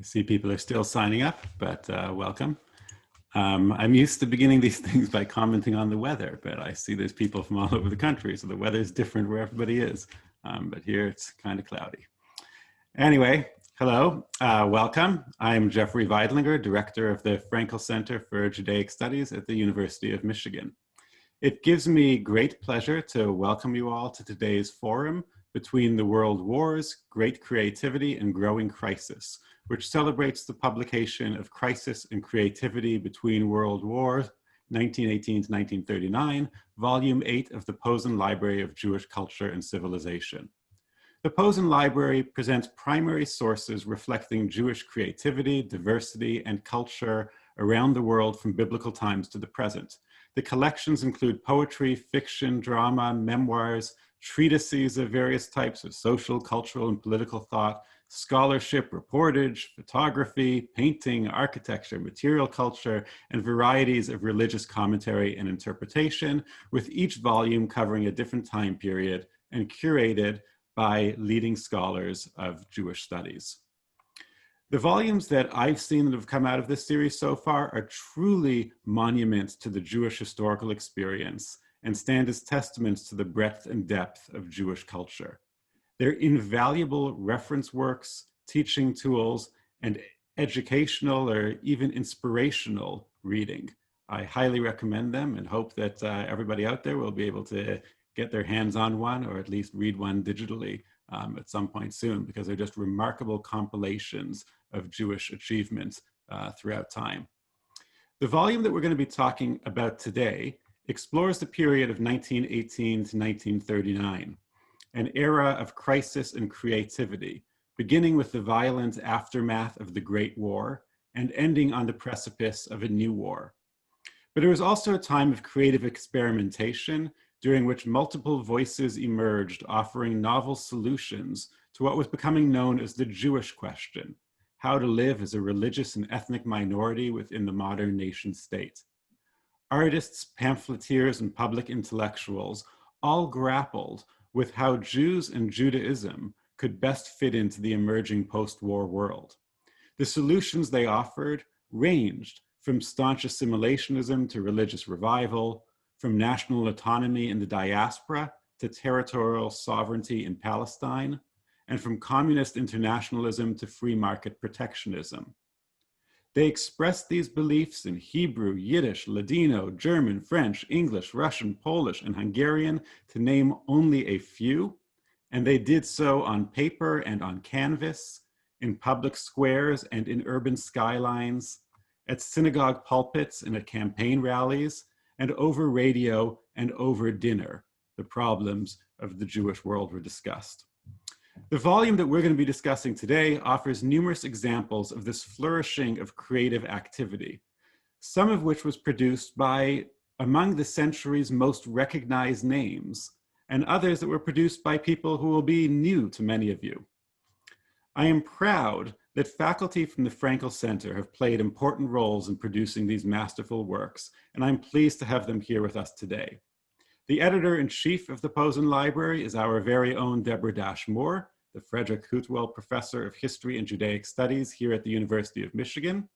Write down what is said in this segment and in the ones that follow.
I see people are still signing up, but welcome. I'm used to beginning these things by commenting on the weather, but I see there's people from all over the country, so the weather is different where everybody is. But here it's kind of cloudy. Anyway, hello, welcome. I'm Jeffrey Weidlinger, director of the Frankel Center for Judaic Studies at the University of Michigan. It gives me great pleasure to welcome you all to today's forum, Between the World Wars, Great Creativity and Growing Crisis, which celebrates the publication of Crisis and Creativity Between World Wars, 1918 to 1939, Volume 8 of the Posen Library of Jewish Culture and Civilization. The Posen Library presents primary sources reflecting Jewish creativity, diversity, and culture around the world from biblical times to the present. The collections include poetry, fiction, drama, memoirs, treatises of various types of social, cultural, and political thought, scholarship, reportage, photography, painting, architecture, material culture, and varieties of religious commentary and interpretation, with each volume covering a different time period and curated by leading scholars of Jewish studies. The volumes that I've seen that have come out of this series so far are truly monuments to the Jewish historical experience and stand as testaments to the breadth and depth of Jewish culture. They're invaluable reference works, teaching tools, and educational or even inspirational reading. I highly recommend them and hope that everybody out there will be able to get their hands on one or at least read one digitally at some point soon, because they're just remarkable compilations of Jewish achievements throughout time. The volume that we're going to be talking about today explores the period of 1918 to 1939, an era of crisis and creativity, beginning with the violent aftermath of the Great War and ending on the precipice of a new war. But it was also a time of creative experimentation during which multiple voices emerged, offering novel solutions to what was becoming known as the Jewish question: how to live as a religious and ethnic minority within the modern nation state. Artists, pamphleteers, and public intellectuals all grappled with how Jews and Judaism could best fit into the emerging post-war world. The solutions they offered ranged from staunch assimilationism to religious revival, from national autonomy in the diaspora to territorial sovereignty in Palestine, and from communist internationalism to free market protectionism. They expressed these beliefs in Hebrew, Yiddish, Ladino, German, French, English, Russian, Polish, and Hungarian, to name only a few, and they did so on paper and on canvas, in public squares and in urban skylines, at synagogue pulpits and at campaign rallies, and over radio and over dinner. The problems of the Jewish world were discussed. The volume that we're going to be discussing today offers numerous examples of this flourishing of creative activity, some of which was produced by among the century's most recognized names, and others that were produced by people who will be new to many of you. I am proud that faculty from the Frankel Center have played important roles in producing these masterful works, and I'm pleased to have them here with us today. The editor-in-chief of the Posen Library is our very own Deborah Dash Moore, the Frederick Hutwell Professor of History and Judaic Studies here at the University of Michigan.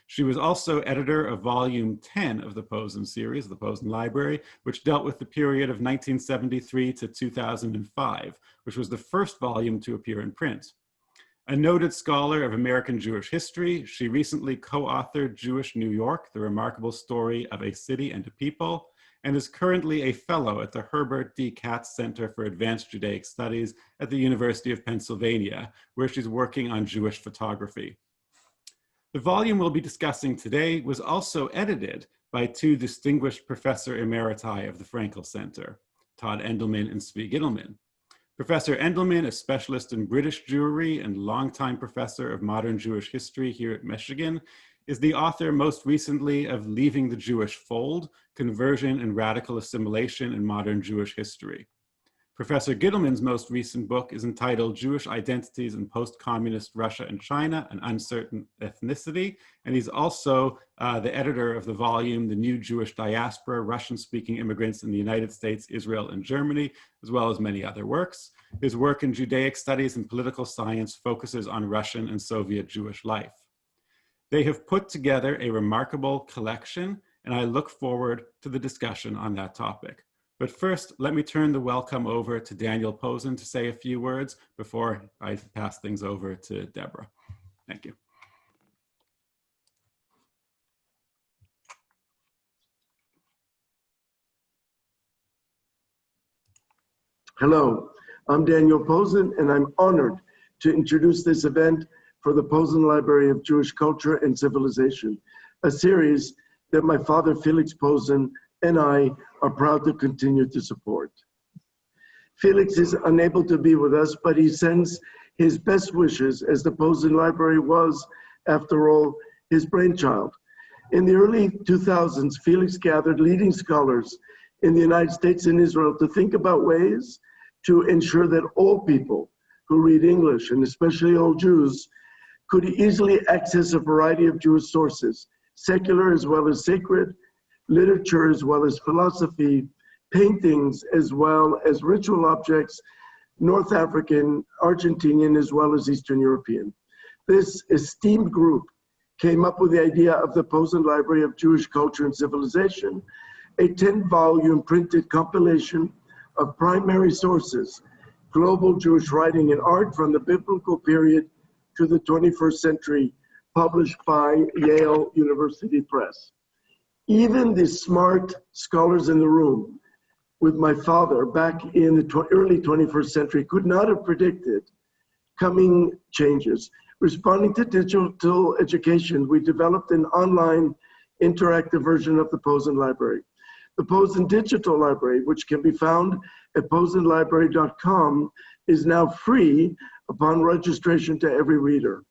She was also editor of Volume 10 of the Posen series, the Posen Library, which dealt with the period of 1973 to 2005, which was the first volume to appear in print. A noted scholar of American Jewish history, she recently co-authored Jewish New York, The Remarkable Story of a City and a People, and is currently a fellow at the Herbert D. Katz Center for Advanced Judaic Studies at the University of Pennsylvania, where she's working on Jewish photography. The volume we'll be discussing today was also edited by two distinguished professor emeriti of the Frankel Center, Todd Endelman and Zvi Gitelman. Professor Endelman, a specialist in British Jewry and longtime professor of modern Jewish history here at Michigan, is the author most recently of Leaving the Jewish Fold: Conversion and Radical Assimilation in Modern Jewish History. Professor Gitelman's most recent book is entitled Jewish Identities in Post-Communist Russia and China, An Uncertain Ethnicity. And he's also the editor of the volume, The New Jewish Diaspora, Russian-Speaking Immigrants in the United States, Israel, and Germany, as well as many other works. His work in Judaic studies and political science focuses on Russian and Soviet Jewish life. They have put together a remarkable collection, and I look forward to the discussion on that topic. But first, let me turn the welcome over to Daniel Posen to say a few words before I pass things over to Deborah. Thank you. Hello, I'm Daniel Posen, and I'm honored to introduce this event for the Posen Library of Jewish Culture and Civilization, a series that my father, Felix Posen, and I are proud to continue to support. Felix is unable to be with us, but he sends his best wishes, as the Posen Library was, after all, his brainchild. In the early 2000s, Felix gathered leading scholars in the United States and Israel to think about ways to ensure that all people who read English, and especially all Jews, could easily access a variety of Jewish sources, secular as well as sacred, literature as well as philosophy, paintings as well as ritual objects, North African, Argentinian, as well as Eastern European. This esteemed group came up with the idea of the Posen Library of Jewish Culture and Civilization, a 10-volume printed compilation of primary sources, global Jewish writing and art from the biblical period to the 21st century, published by Yale University Press. Even the smart scholars in the room with my father back in the early 21st century could not have predicted coming changes. Responding to digital education, we developed an online interactive version of the Posen Library. The Posen Digital Library, which can be found at posenlibrary.com, is now free upon registration to every reader.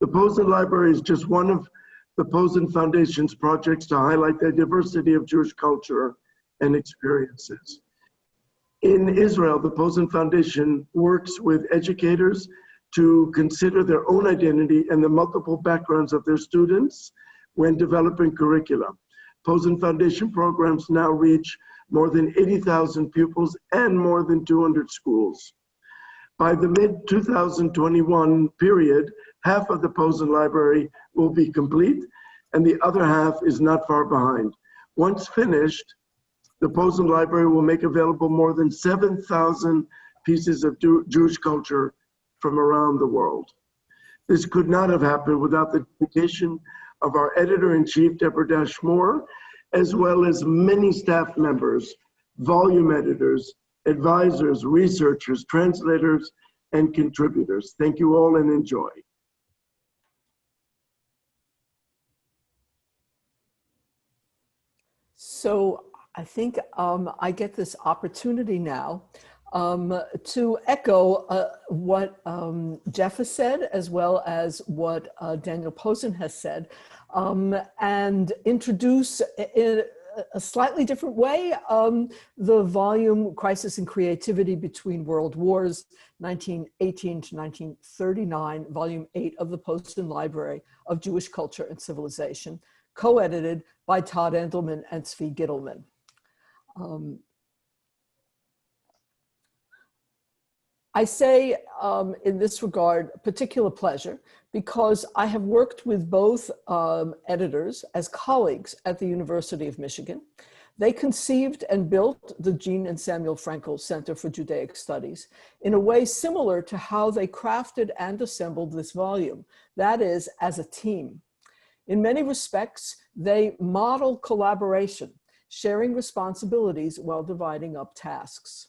The Posen Library is just one of the Posen Foundation's projects to highlight the diversity of Jewish culture and experiences. In Israel, the Posen Foundation works with educators to consider their own identity and the multiple backgrounds of their students when developing curricula. Posen Foundation programs now reach more than 80,000 pupils and more than 200 schools. By the mid-2021 period, half of the Posen Library will be complete, and the other half is not far behind. Once finished, the Posen Library will make available more than 7,000 pieces of Jewish culture from around the world. This could not have happened without the dedication of our editor-in-chief, Deborah Dash Moore, as well as many staff members, volume editors, advisors, researchers, translators, and contributors. Thank you all and enjoy. So I think I get this opportunity now to echo what Jeff has said, as well as what Daniel Posen has said, and introduce in a slightly different way the volume Crisis and Creativity Between World Wars, 1918 to 1939, volume 8 of the Posen Library of Jewish Culture and Civilization, co-edited by Todd Endelman and Zvi Gitelman. I say in this regard, particular pleasure, because I have worked with both editors as colleagues at the University of Michigan. They conceived and built the Jean and Samuel Frankel Center for Judaic Studies in a way similar to how they crafted and assembled this volume, that is, as a team. In many respects, they model collaboration, sharing responsibilities while dividing up tasks.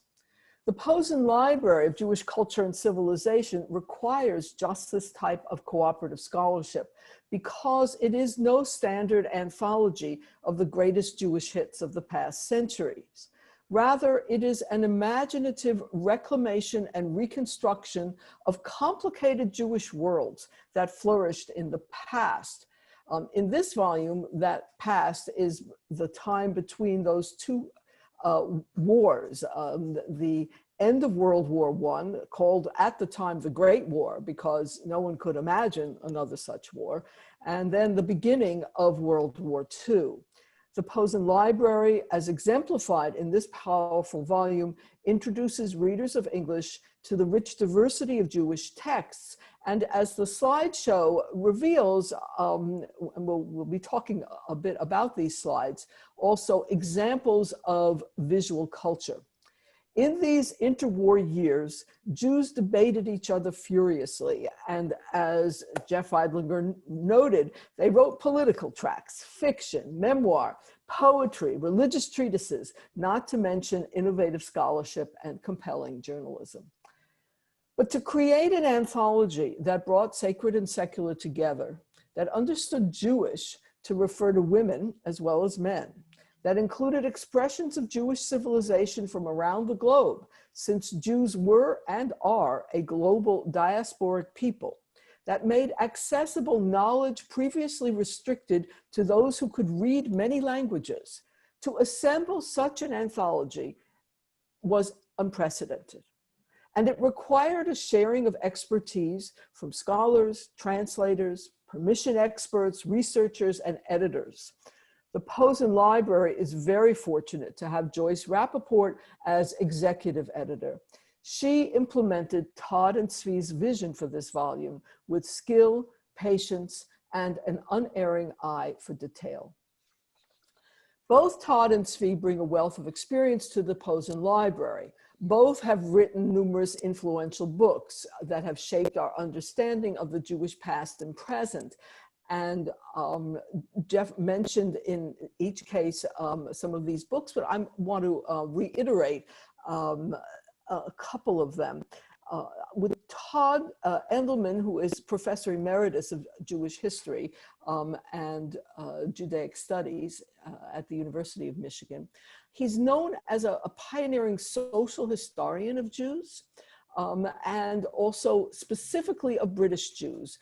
The Posen Library of Jewish Culture and Civilization requires just this type of cooperative scholarship because it is no standard anthology of the greatest Jewish hits of the past centuries. Rather, it is an imaginative reclamation and reconstruction of complicated Jewish worlds that flourished in the past. In this volume, that past is the time between those two wars. The end of World War I, called at the time the Great War, because no one could imagine another such war, and then the beginning of World War II. The Posen Library, as exemplified in this powerful volume, introduces readers of English to the rich diversity of Jewish texts. And as the slideshow reveals, and we'll be talking a bit about these slides, also examples of visual culture. In these interwar years, Jews debated each other furiously, and as Jeff Eidlinger noted, they wrote political tracts, fiction, memoir, poetry, religious treatises, not to mention innovative scholarship and compelling journalism. But to create an anthology that brought sacred and secular together, that understood Jewish to refer to women as well as men, that included expressions of Jewish civilization from around the globe, since Jews were and are a global diasporic people, that made accessible knowledge previously restricted to those who could read many languages. To assemble such an anthology was unprecedented. And it required a sharing of expertise from scholars, translators, permission experts, researchers, and editors. The Posen Library is very fortunate to have Joyce Rappaport as executive editor. She implemented Todd and Zvi's vision for this volume with skill, patience, and an unerring eye for detail. Both Todd and Zvi bring a wealth of experience to the Posen Library. Both have written numerous influential books that have shaped our understanding of the Jewish past and present. And Jeff mentioned in each case some of these books, but I want to reiterate a couple of them. With Todd Endelman, who is Professor Emeritus of Jewish History and Judaic Studies at the University of Michigan, he's known as a pioneering social historian of Jews. And also specifically of British Jews.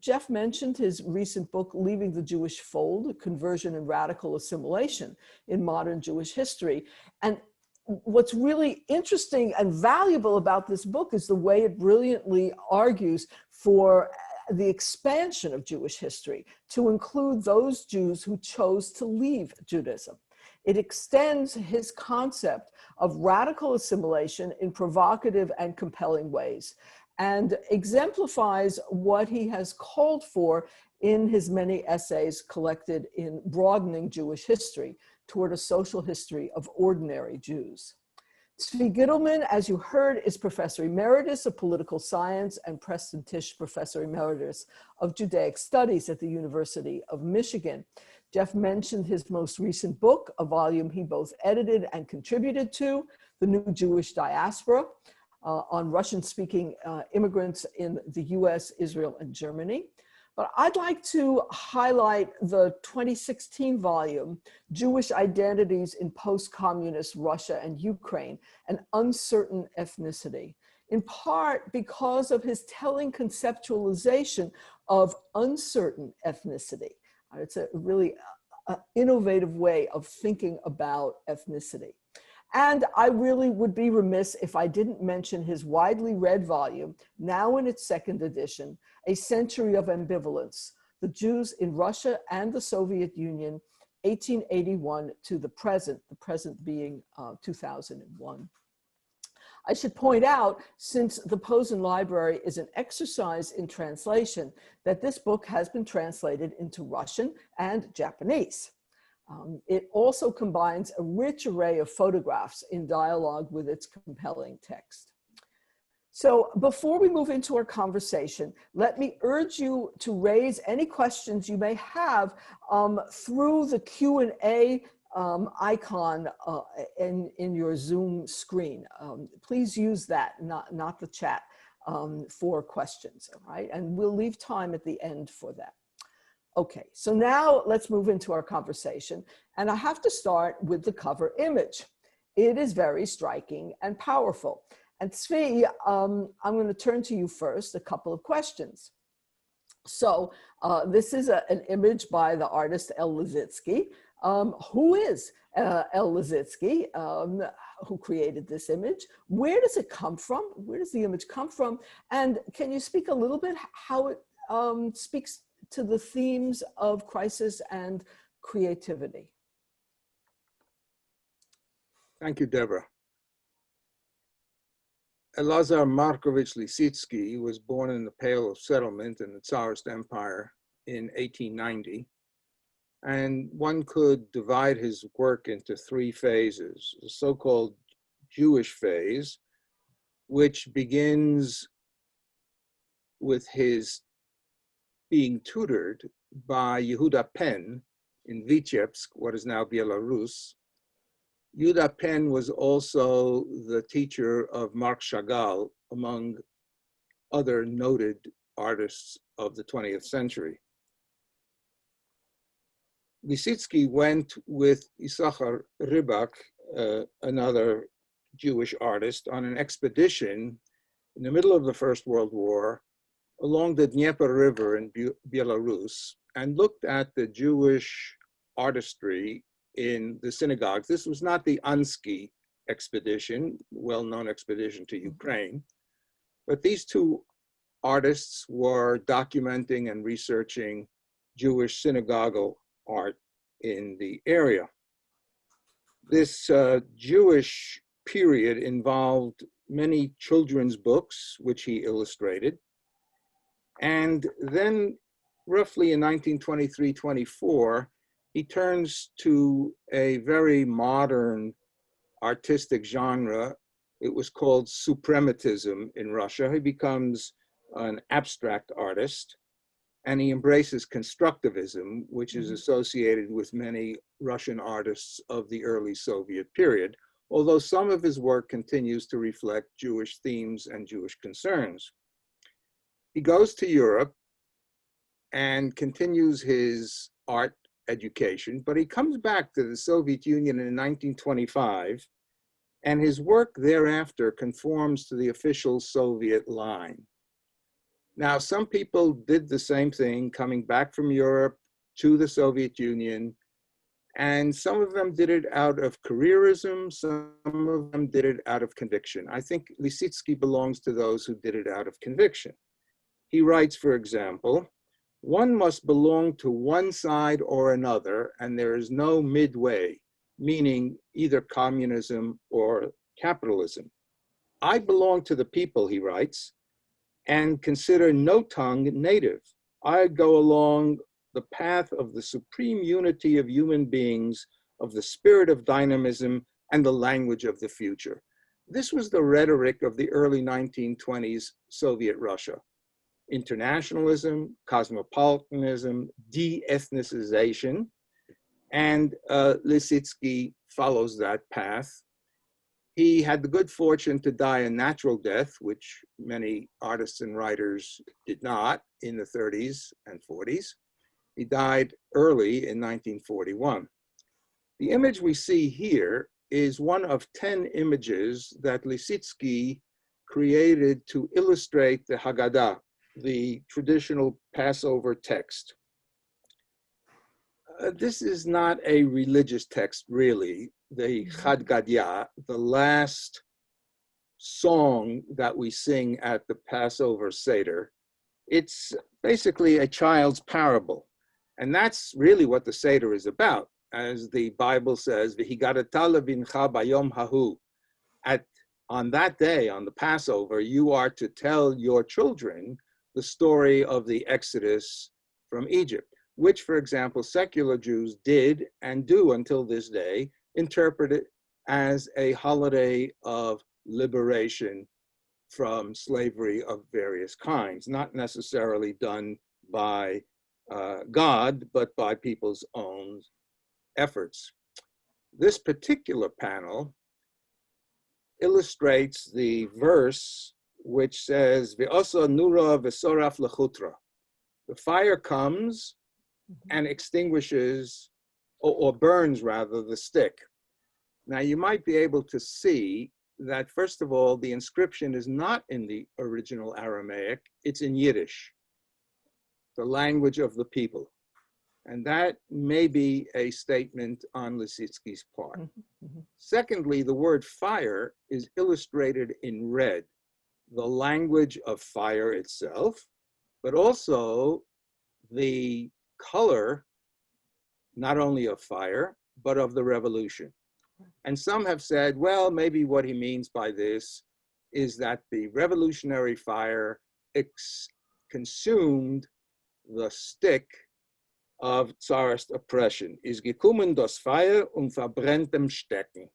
Jeff mentioned his recent book, Leaving the Jewish Fold, Conversion and Radical Assimilation in Modern Jewish History. And what's really interesting and valuable about this book is the way it brilliantly argues for the expansion of Jewish history to include those Jews who chose to leave Judaism. It extends his concept of radical assimilation in provocative and compelling ways, and exemplifies what he has called for in his many essays collected in Broadening Jewish History toward a social history of ordinary Jews. Zvi Gitelman, as you heard, is Professor Emeritus of Political Science and Preston Tisch Professor Emeritus of Judaic Studies at the University of Michigan. Jeff mentioned his most recent book, a volume he both edited and contributed to, The New Jewish Diaspora, on Russian-speaking immigrants in the US, Israel, and Germany. But I'd like to highlight the 2016 volume, Jewish Identities in Post-Communist Russia and Ukraine, An Uncertain Ethnicity, in part because of his telling conceptualization of uncertain ethnicity. It's a really innovative way of thinking about ethnicity. And I really would be remiss if I didn't mention his widely read volume, now in its second edition, A Century of Ambivalence, The Jews in Russia and the Soviet Union, 1881 to the present being 2001. I should point out, since the Posen Library is an exercise in translation, that this book has been translated into Russian and Japanese. It also combines a rich array of photographs in dialogue with its compelling text. So before we move into our conversation, let me urge you to raise any questions you may have through the Q&A icon in your Zoom screen. Please use that, not the chat, for questions, all right? And we'll leave time at the end for that. Okay, so now let's move into our conversation. And I have to start with the cover image. It is very striking and powerful. And Zvi, I'm going to turn to you first, a couple of questions. So this is an image by the artist El Levitsky. Who is El Lissitzky, who created this image? Where does it come from? Where does the image come from? And can you speak a little bit how it speaks to the themes of crisis and creativity? Thank you, Deborah. Elazar Markovich Lissitzky was born in the Pale of Settlement in the Tsarist Empire in 1890. And one could divide his work into three phases: the so-called Jewish phase, which begins with his being tutored by Yehuda Pen in Vitebsk, what is now Belarus. Yehuda Pen was also the teacher of Marc Chagall, among other noted artists of the 20th century. Lissitzky went with Issachar Rybak, another Jewish artist, on an expedition in the middle of the First World War along the Dnieper River in Belarus and looked at the Jewish artistry in the synagogues. This was not the Ansky expedition, well-known expedition to Ukraine, but these two artists were documenting and researching Jewish synagogal art in the area. This Jewish period involved many children's books, which he illustrated. And then roughly in 1923-24, he turns to a very modern artistic genre. It was called Suprematism in Russia. He becomes an abstract artist, and he embraces constructivism, which is associated with many Russian artists of the early Soviet period, although some of his work continues to reflect Jewish themes and Jewish concerns. He goes to Europe and continues his art education, but he comes back to the Soviet Union in 1925, and his work thereafter conforms to the official Soviet line. Now, some people did the same thing, coming back from Europe to the Soviet Union, and some of them did it out of careerism, some of them did it out of conviction. I think Lissitzky belongs to those who did it out of conviction. He writes, for example, "One must belong to one side or another, and there is no midway, meaning either communism or capitalism. I belong to the people," he writes, "and consider no tongue native. I go along the path of the supreme unity of human beings, of the spirit of dynamism and the language of the future." This was the rhetoric of the early 1920s Soviet Russia. Internationalism, cosmopolitanism, de-ethnicization, and Lissitzky follows that path. He had the good fortune to die a natural death, which many artists and writers did not, in the 30s and 40s. He died early in 1941. The image we see here is one of 10 images that Lissitzky created to illustrate the Haggadah, the traditional Passover text. This is not a religious text, really. The Haggadah, the last song that we sing at the Passover Seder, it's basically a child's parable. And that's really what the Seder is about. As the Bible says, "V'higadata levincha bayom hahu." On that day, on the Passover, you are to tell your children the story of the Exodus from Egypt, which, for example, secular Jews did and do until this day interpret it as a holiday of liberation from slavery of various kinds, not necessarily done by God, but by people's own efforts. This particular panel illustrates the verse which says, "V'osa nura v'soraf lechutra." The fire comes and extinguishes, or burns rather, the stick. Now you might be able to see that, first of all, the inscription is not in the original Aramaic, it's in Yiddish, the language of the people. And that may be a statement on Lissitzky's part. Secondly, the word fire is illustrated in red, the language of fire itself, but also the color, not only of fire, but of the revolution. And some have said, well, maybe what he means by this is that the revolutionary fire consumed the stick of Tsarist oppression. Is gekommen das Feuer und verbrennt dem Stecken.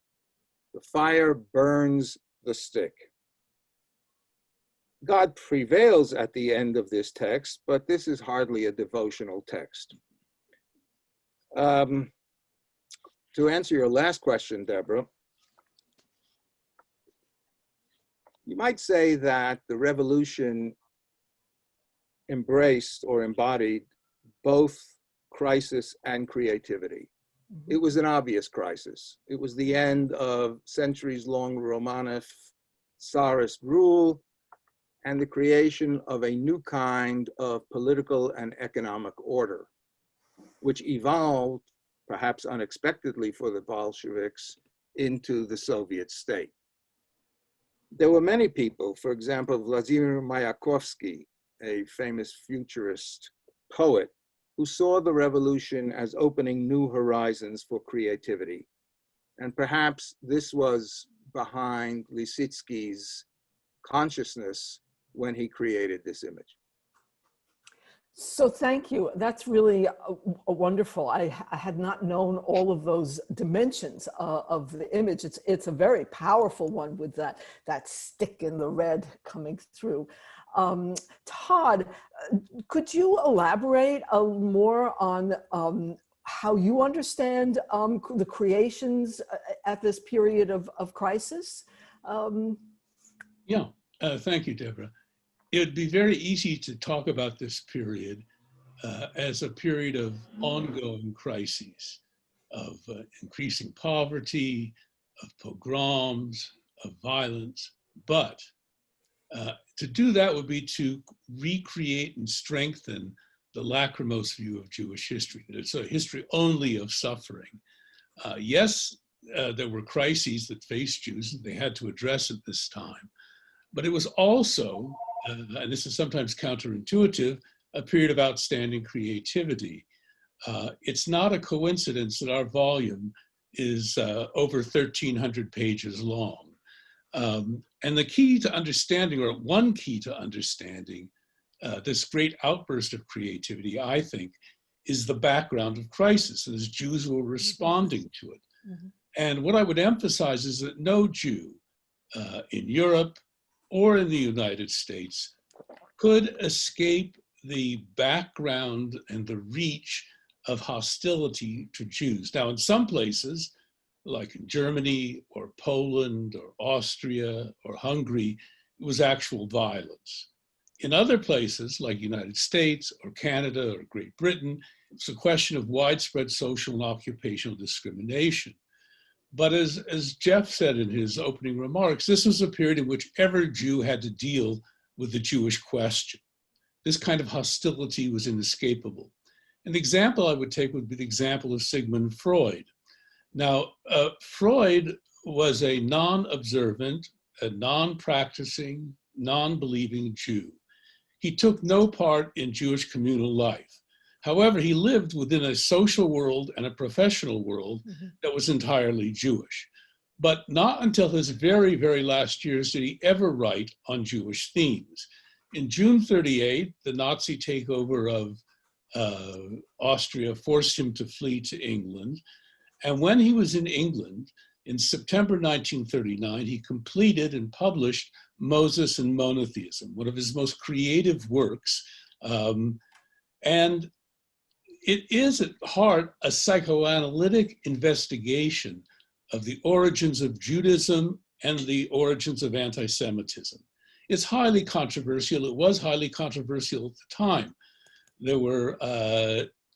The fire burns the stick. God prevails at the end of this text, but this is hardly a devotional text. To answer your last question, Deborah, you might say that the revolution embraced or embodied both crisis and creativity. It was an obvious crisis. It was the end of centuries-long Romanov Tsarist rule and the creation of a new kind of political and economic order, which evolved, perhaps unexpectedly for the Bolsheviks, into the Soviet state. There were many people, for example, Vladimir Mayakovsky, a famous futurist poet, who saw the revolution as opening new horizons for creativity. And perhaps this was behind Lissitzky's consciousness when he created this image. So thank you. That's really wonderful. I had not known all of those dimensions of the image. It's a very powerful one with that stick in the red coming through. Todd, could you elaborate more on how you understand the creations at this period of crisis? Yeah, thank you, Deborah. It would be very easy to talk about this period as a period of ongoing crises, of increasing poverty, of pogroms, of violence. But to do that would be to recreate and strengthen the lachrymose view of Jewish history, that it's a history only of suffering. Yes, there were crises that faced Jews, and they had to address at this time. But it was also, and this is sometimes counterintuitive, a period of outstanding creativity. It's not a coincidence that our volume is over 1,300 pages long. And the key to understanding, or one key to understanding this great outburst of creativity, I think, is the background of crisis, as Jews were responding to it. And what I would emphasize is that no Jew in Europe or in the United States could escape the background and the reach of hostility to Jews. Now, in some places, like in Germany or Poland or Austria or Hungary, it was actual violence. In other places, like United States or Canada or Great Britain, it's a question of widespread social and occupational discrimination. But as Jeff said in his opening remarks, this was a period in which every Jew had to deal with the Jewish question. This kind of hostility was inescapable. An example I would take would be the example of Sigmund Freud. Now, Freud was a non-observant, a non-practicing, non-believing Jew. He took no part in Jewish communal life. However, he lived within a social world and a professional world that was entirely Jewish. But not until his very, very last years did he ever write on Jewish themes. In June 1938, the Nazi takeover of Austria forced him to flee to England. And when he was in England, in September 1939, he completed and published Moses and Monotheism, one of his most creative works. And it is at heart a psychoanalytic investigation of the origins of Judaism and the origins of anti-Semitism. It's highly controversial. It was highly controversial at the time. There were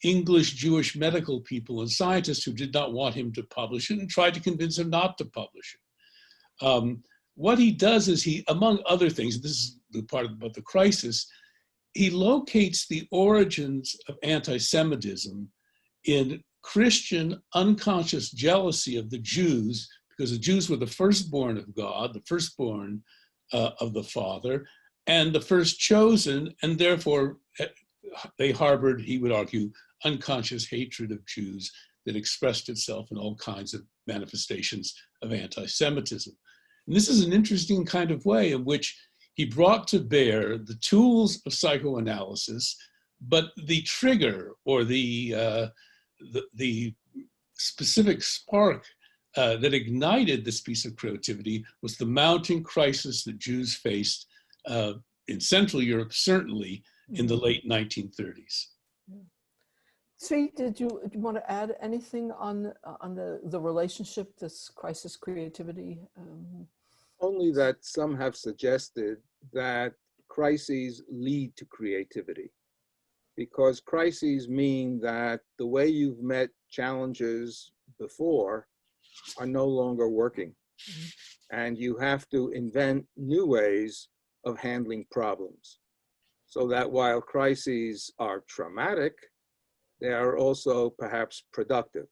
English Jewish medical people and scientists who did not want him to publish it and tried to convince him not to publish it. What he does is he, among other things, this is the part about the crisis, he locates the origins of anti-Semitism in Christian unconscious jealousy of the Jews, because the Jews were the firstborn of God, the firstborn of the Father, and the first chosen, and therefore they harbored, he would argue, unconscious hatred of Jews that expressed itself in all kinds of manifestations of anti-Semitism. And this is an interesting kind of way in which he brought to bear the tools of psychoanalysis, but the trigger or the specific spark that ignited this piece of creativity was the mounting crisis that Jews faced in Central Europe, certainly in the late 1930s. Zvi, do you want to add anything on the relationship, this crisis creativity? Only that some have suggested that crises lead to creativity, because crises mean that the way you've met challenges before are no longer working. And you have to invent new ways of handling problems. So that while crises are traumatic, they are also perhaps productive,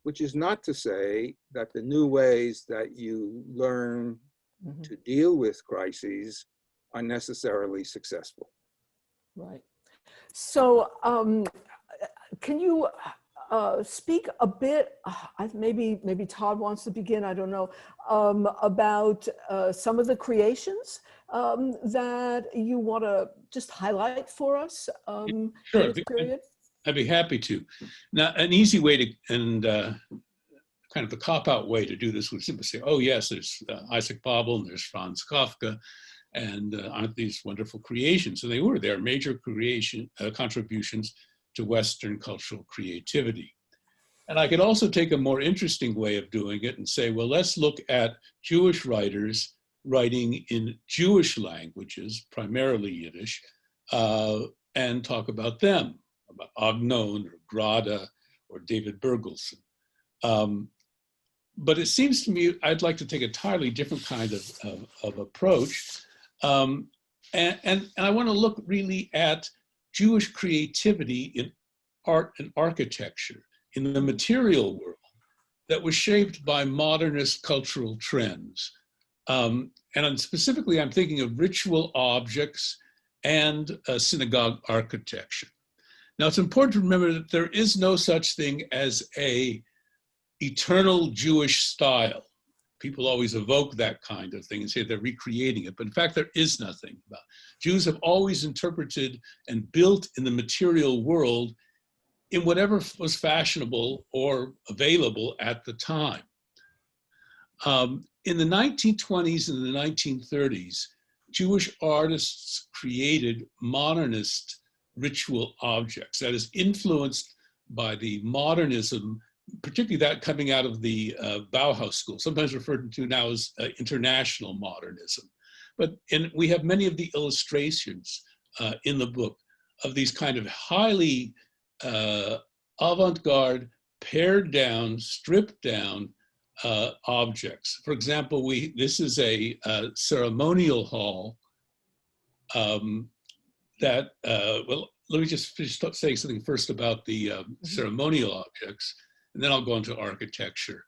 which is not to say that the new ways that you learn to deal with crises are necessarily successful. Right. So can you speak a bit, maybe Todd wants to begin, I don't know, about some of the creations that you want to just highlight for us Sure, in this period? I'd be happy to. Now, an easy way to, and kind of the cop-out way to do this would simply say, oh yes, there's Isaac Babel, and there's Franz Kafka, and aren't these wonderful creations? And they were. They are major contributions to Western cultural creativity. And I could also take a more interesting way of doing it and say, well, let's look at Jewish writers writing in Jewish languages, primarily Yiddish, and talk about them, about Agnon or Grada or David Bergelson. But it seems to me I'd like to take a entirely different kind of approach. And I want to look really at Jewish creativity in art and architecture, in the material world, that was shaped by modernist cultural trends. And specifically, I'm thinking of ritual objects and synagogue architecture. Now, it's important to remember that there is no such thing as an eternal Jewish style. People always evoke that kind of thing and say they're recreating it, but in fact, there is nothing about it. Jews have always interpreted and built in the material world in whatever was fashionable or available at the time. In the 1920s and the 1930s, Jewish artists created modernist ritual objects, that is influenced by the modernism, particularly that coming out of the Bauhaus school, sometimes referred to now as international modernism. And we have many of the illustrations in the book of these kind of highly avant-garde, pared down, stripped down objects. For example, this is a ceremonial hall that, well, let me just finish saying something first about the ceremonial objects, and then I'll go into architecture.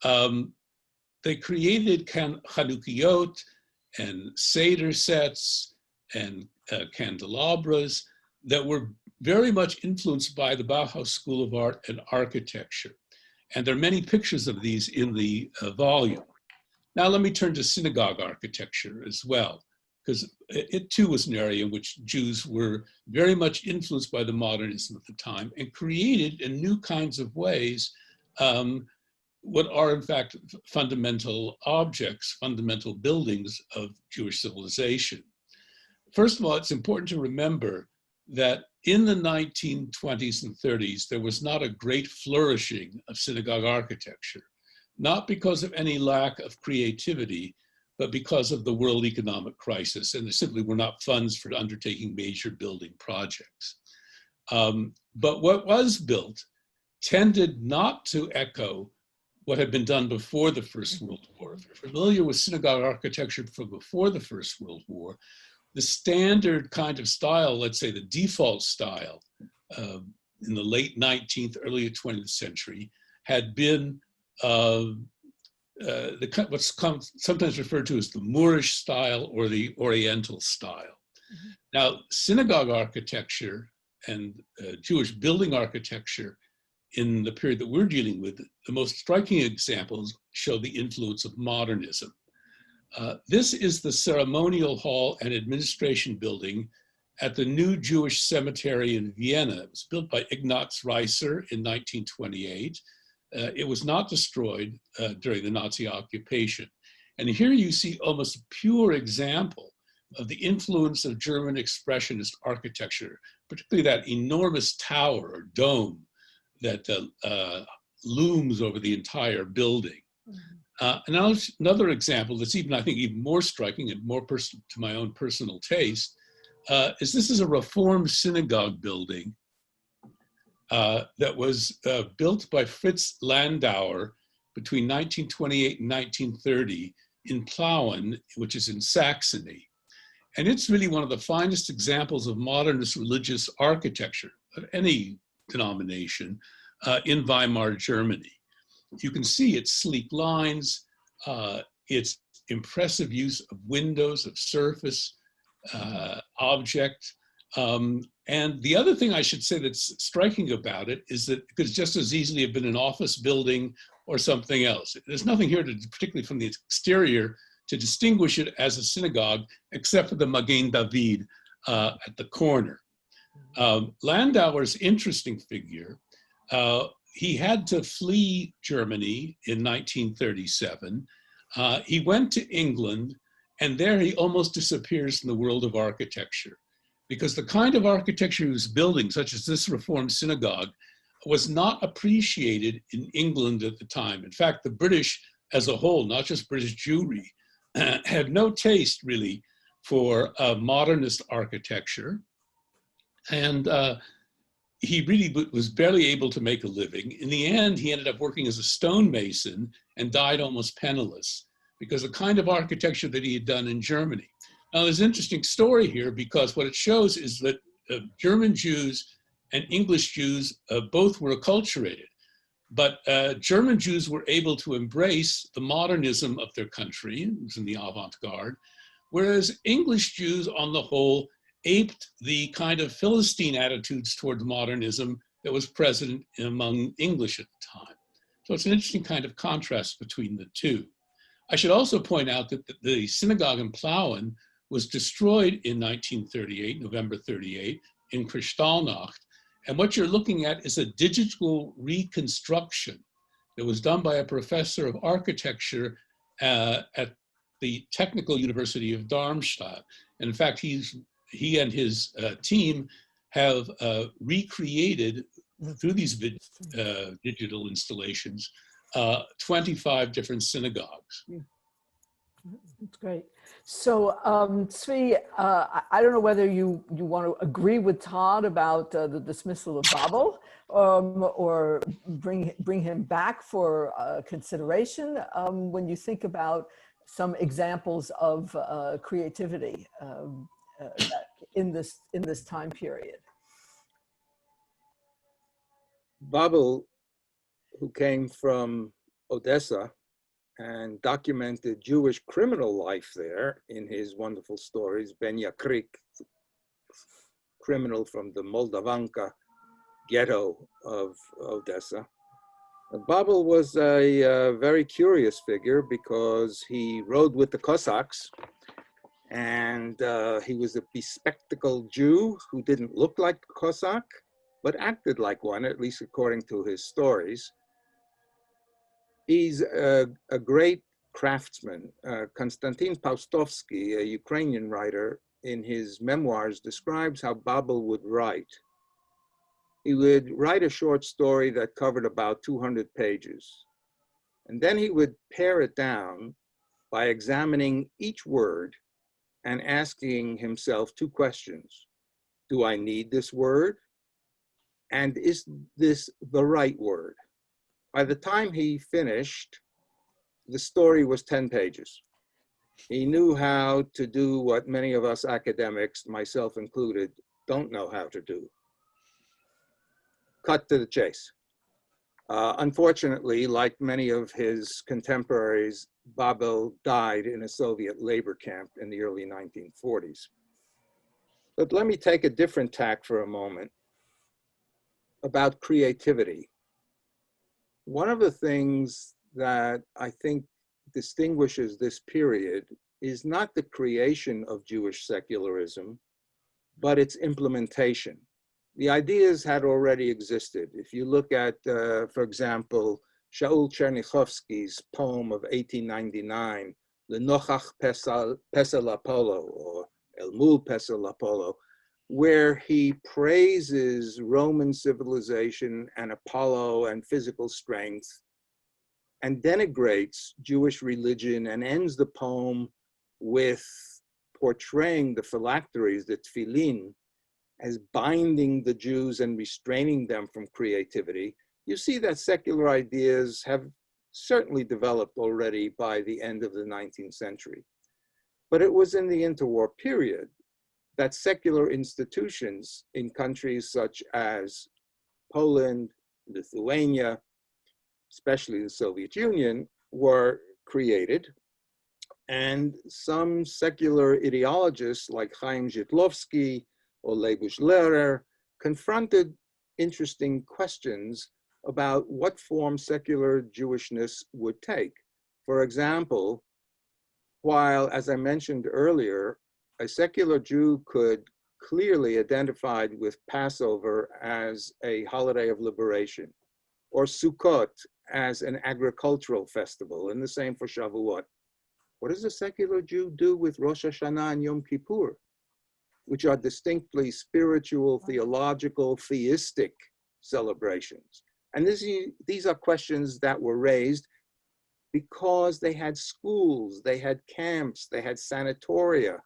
They created Chanukiot and Seder sets and candelabras that were very much influenced by the Bauhaus School of Art and Architecture. And there are many pictures of these in the volume. Now let me turn to synagogue architecture as well, because it too was an area in which Jews were very much influenced by the modernism of the time and created in new kinds of ways what are in fact fundamental objects, fundamental buildings of Jewish civilization. First of all, it's important to remember that in the 1920s and 30s, there was not a great flourishing of synagogue architecture, not because of any lack of creativity, but because of the world economic crisis, and there simply were not funds for undertaking major building projects. But what was built tended not to echo what had been done before the First World War. If you're familiar with synagogue architecture from before the First World War, the standard kind of style, let's say the default style, in the late 19th, early 20th century had been what's sometimes referred to as the Moorish style or the Oriental style. Mm-hmm. Now, synagogue architecture and Jewish building architecture in the period that we're dealing with, the most striking examples show the influence of modernism. This is the ceremonial hall and administration building at the new Jewish cemetery in Vienna. It was built by Ignaz Reiser in 1928. It was not destroyed during the Nazi occupation. And here you see almost a pure example of the influence of German expressionist architecture, particularly that enormous tower or dome that looms over the entire building. And now another example that's even, I think, even more striking and more to my own personal taste is this is a Reformed synagogue building that was built by Fritz Landauer between 1928 and 1930 in Plauen, which is in Saxony. And it's really one of the finest examples of modernist religious architecture of any denomination in Weimar, Germany. You can see its sleek lines, its impressive use of windows, of surface, object. And the other thing I should say that's striking about it is that it could just as easily have been an office building or something else. There's nothing here, particularly from the exterior, to distinguish it as a synagogue, except for the Magen David at the corner. Landauer's interesting figure. He had to flee Germany in 1937. He went to England, and there he almost disappears in the world of architecture, because the kind of architecture he was building, such as this Reformed synagogue, was not appreciated in England at the time. In fact, the British as a whole, not just British Jewry, had no taste really for modernist architecture. And he really was barely able to make a living. In the end, he ended up working as a stonemason and died almost penniless because the kind of architecture that he had done in Germany. Now, there's an interesting story here because what it shows is that German Jews and English Jews both were acculturated, but German Jews were able to embrace the modernism of their country, it was in the avant-garde, whereas English Jews on the whole aped the kind of Philistine attitudes towards modernism that was present among English at the time. So it's an interesting kind of contrast between the two. I should also point out that the synagogue in Plauen was destroyed in 1938, November 38, in Kristallnacht. And what you're looking at is a digital reconstruction that was done by a professor of architecture at the Technical University of Darmstadt. And in fact, he and his team have recreated, through these digital installations, 25 different synagogues. That's great. So, Zvi, I don't know whether you want to agree with Todd about the dismissal of Babel, or bring him back for consideration when you think about some examples of creativity in this time period. Babel, who came from Odessa and documented Jewish criminal life there in his wonderful stories, Ben Yakrik, criminal from the Moldavanka ghetto of Odessa. Babel was a very curious figure because he rode with the Cossacks, and he was a bespectacled Jew who didn't look like a Cossack, but acted like one, at least according to his stories. He's a great craftsman. Konstantin Paustovsky, a Ukrainian writer, in his memoirs describes how Babel would write. He would write a short story that covered about 200 pages. And then he would pare it down by examining each word and asking himself two questions. Do I need this word? And is this the right word? By the time he finished, the story was 10 pages. He knew how to do what many of us academics, myself included, don't know how to do. cut to the chase. Unfortunately, like many of his contemporaries, Babel died in a Soviet labor camp in the early 1940s. But let me take a different tack for a moment about creativity. One of the things that I think distinguishes this period is not the creation of Jewish secularism, but its implementation. The ideas had already existed. If you look at, for example, Shaul Chernichovsky's poem of 1899, Lenochach Pesel Apollo, or El Mul Pesel Apollo, where he praises Roman civilization and Apollo and physical strength and denigrates Jewish religion, and ends the poem with portraying the phylacteries, the tefillin, as binding the Jews and restraining them from creativity. You see that secular ideas have certainly developed already by the end of the 19th century. But it was in the interwar period that secular institutions in countries such as Poland, Lithuania, especially the Soviet Union, were created. And some secular ideologists like Chaim Zhitlovsky or Lebush Lehrer confronted interesting questions about what form secular Jewishness would take. For example, while, as I mentioned earlier, a secular Jew could clearly identify with Passover as a holiday of liberation, or Sukkot as an agricultural festival, and the same for Shavuot. What does a secular Jew do with Rosh Hashanah and Yom Kippur, which are distinctly spiritual, theological, theistic celebrations? And these are questions that were raised because they had schools, they had camps, they had sanatoria,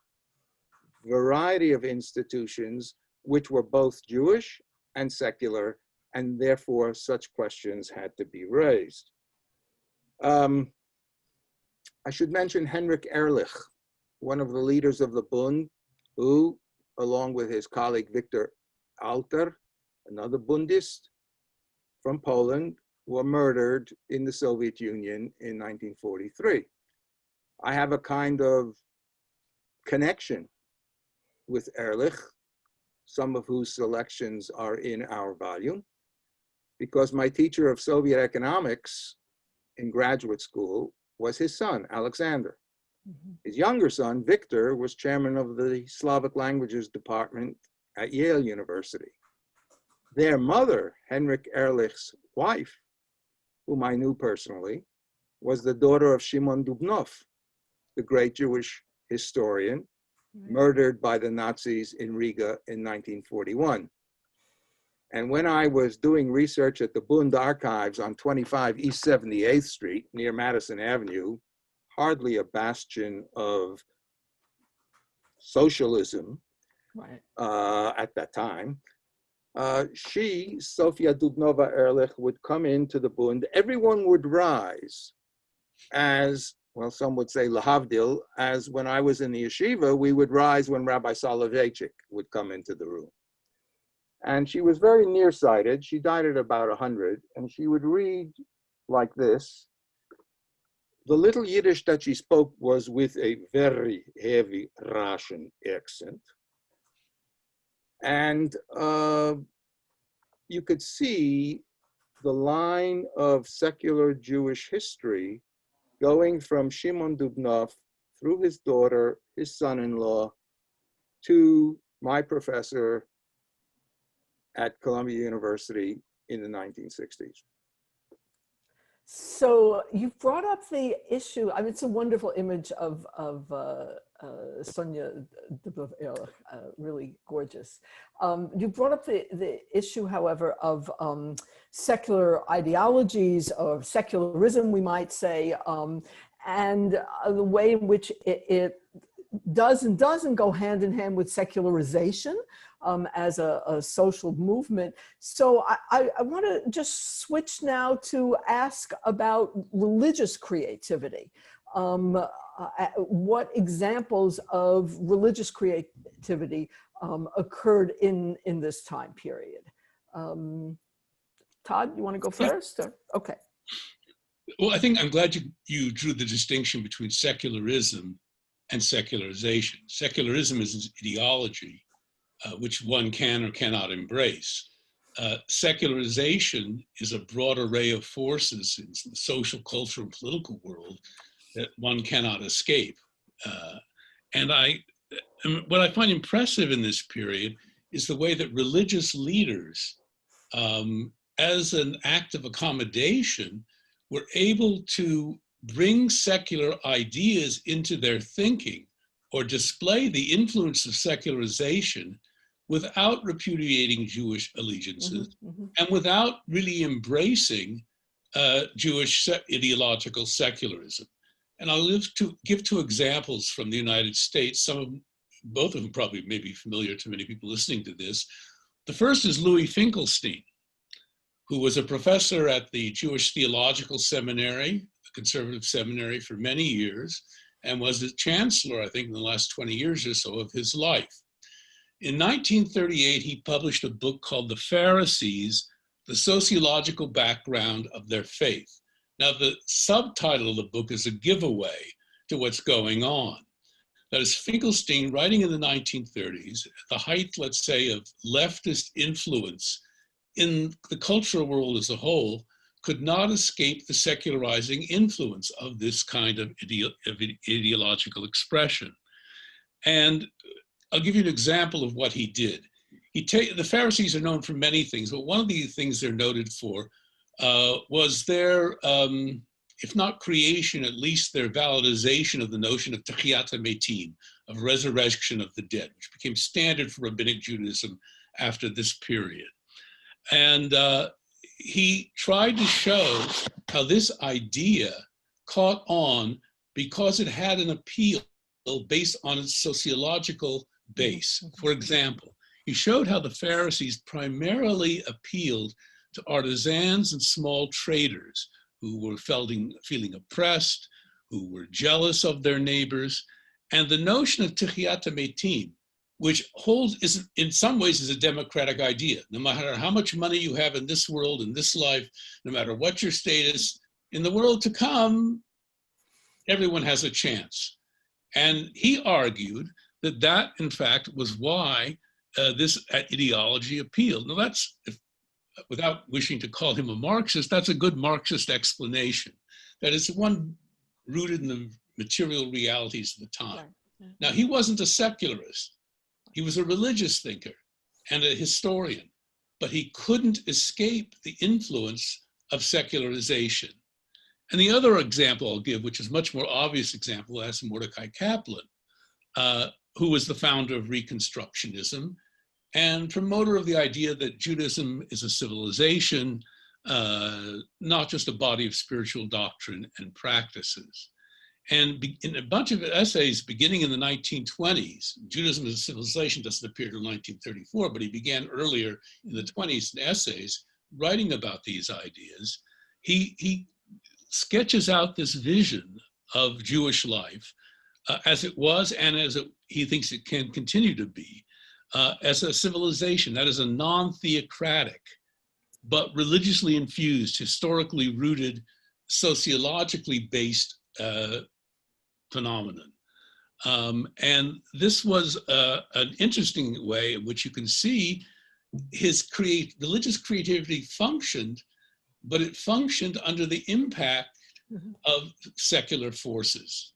variety of institutions which were both Jewish and secular, and therefore such questions had to be raised. I should mention Henrik Erlich, one of the leaders of the Bund, who, along with his colleague Victor Alter, another Bundist from Poland, were murdered in the Soviet Union in 1943. I have a kind of connection with Erlich, some of whose selections are in our volume, because my teacher of Soviet economics in graduate school was his son, Alexander. Mm-hmm. His younger son, Victor, was chairman of the Slavic languages department at Yale University. Their mother, Henrik Erlich's wife, whom I knew personally, was the daughter of Shimon Dubnov, the great Jewish historian, murdered by the Nazis in Riga in 1941. And when I was doing research at the Bund archives on 25 East 78th Street near Madison Avenue, hardly a bastion of socialism at that time, she, Sofia Dubnova Erlich, would come into the Bund. Everyone would rise as, well, some would say lahavdil, as when I was in the yeshiva, we would rise when Rabbi Soloveitchik would come into the room. And she was very nearsighted. She died at about 100, and she would read like this. The little Yiddish that she spoke was with a very heavy Russian accent. And you could see the line of secular Jewish history going from Shimon Dubnov through his daughter, his son-in-law, to my professor at Columbia University in the 1960s. So you brought up the issue. I mean, it's a wonderful image of Sonia Dubnov Erlich, really gorgeous. You brought up the issue, however, of secular ideologies, or secularism, we might say, and the way in which it does and doesn't go hand in hand with secularization as a social movement. So I want to just switch now to ask about religious creativity. What examples of religious creativity occurred in this time period? Todd, you want to go first? Or? Okay. Well, I think I'm glad you drew the distinction between secularism and secularization. Secularism is an ideology which one can or cannot embrace. Secularization is a broad array of forces in the social, cultural, and political world that one cannot escape. And what I find impressive in this period is the way that religious leaders, as an act of accommodation, were able to bring secular ideas into their thinking or display the influence of secularization without repudiating Jewish allegiances and without really embracing Jewish ideological secularism. And I'll give two examples from the United States. Both of them probably may be familiar to many people listening to this. The first is Louis Finkelstein, who was a professor at the Jewish Theological Seminary, a conservative seminary, for many years, and was the chancellor, I think, in the last 20 years or so of his life. In 1938, he published a book called The Pharisees, The Sociological Background of Their Faith. Now, the subtitle of the book is a giveaway to what's going on. That is, Finkelstein, writing in the 1930s, at the height, let's say, of leftist influence in the cultural world as a whole, could not escape the secularizing influence of this kind of ideological expression. And I'll give you an example of what he did. The Pharisees are known for many things, but one of the things they're noted for was their, if not creation, at least their validization of the notion of Techiyat HaMetim, of resurrection of the dead, which became standard for rabbinic Judaism after this period. And he tried to show how this idea caught on because it had an appeal based on its sociological base. For example, he showed how the Pharisees primarily appealed to artisans and small traders who were feeling oppressed, who were jealous of their neighbors. And the notion of Techiyat HaMetim, which in some ways is a democratic idea. No matter how much money you have in this world, in this life, no matter what your status, in the world to come, everyone has a chance. And he argued that that, in fact, was why this ideology appealed. Now that's, without wishing to call him a Marxist, that's a good Marxist explanation. That is one rooted in the material realities of the time. Right. Now, he wasn't a secularist. He was a religious thinker and a historian, but he couldn't escape the influence of secularization. And the other example I'll give, which is a much more obvious example, that's Mordecai Kaplan, who was the founder of Reconstructionism and promoter of the idea that Judaism is a civilization, not just a body of spiritual doctrine and practices. And in a bunch of essays beginning in the 1920s, Judaism as a civilization doesn't appear till 1934, but he began earlier in the 20s in essays writing about these ideas. He sketches out this vision of Jewish life as it was and as he thinks it can continue to be, as a civilization that is a non-theocratic, but religiously infused, historically rooted, sociologically based phenomenon. And this was an interesting way in which you can see his religious creativity functioned, but it functioned under the impact of secular forces.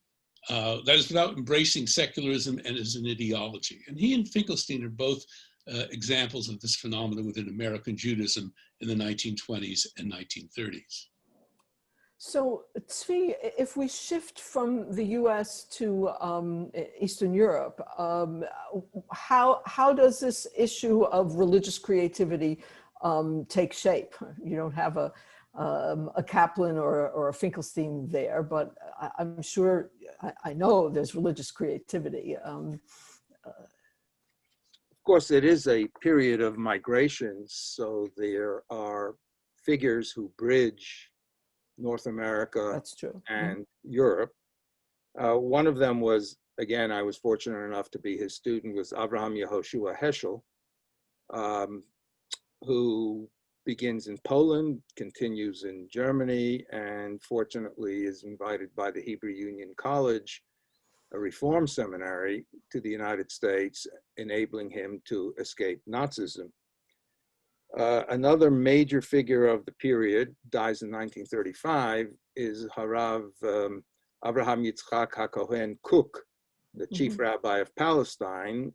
That is without embracing secularism and as an ideology. And he and Finkelstein are both examples of this phenomenon within American Judaism in the 1920s and 1930s. So, Zvi, if we shift from the US to Eastern Europe, how does this issue of religious creativity take shape? You don't have a Kaplan or a Finkelstein there, but I'm sure, I know there's religious creativity. Of course, it is a period of migration, so there are figures who bridge North America That's true. and Europe. One of them was, again, I was fortunate enough to be his student, was Avraham Yehoshua Heschel, who begins in Poland, continues in Germany, and fortunately is invited by the Hebrew Union College, a reform seminary, to the United States, enabling him to escape Nazism. Another major figure of the period, dies in 1935, is Harav Avraham Yitzchak HaKohen Kook, the chief rabbi of Palestine,